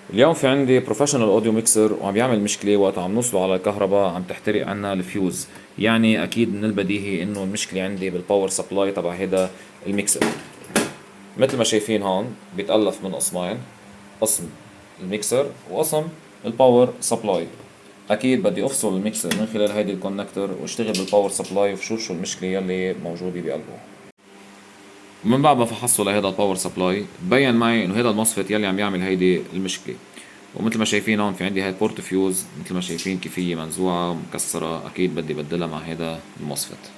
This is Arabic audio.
اليوم في عندي بروفيشنال اوديو ميكسر وعم بيعمل مشكله وقت عم نوصله على الكهرباء عم تحترق عنا الفيوز. يعني اكيد من البديهي انه المشكله عندي بالباور سبلاي تبع هيدا الميكسر. مثل ما شايفين هون بيتألف من قسمين، قسم الميكسر وقسم الباور سبلاي. اكيد بدي افصل الميكسر من خلال هيدي الكونكتور واشتغل بالباور سبلاي وشوف شو المشكله يلي موجوده بقلبه. ومن بعد ما فحصته لهذا الباور سبلاي بين معي انه هذا المصفت يلي عم يعمل هيدي المشكله. ومثل ما شايفين هون في عندي هاي بورت فيوز، مثل ما شايفين كيفية منزوعة ومكسرة، اكيد بدي بدلها مع هذا المصفت.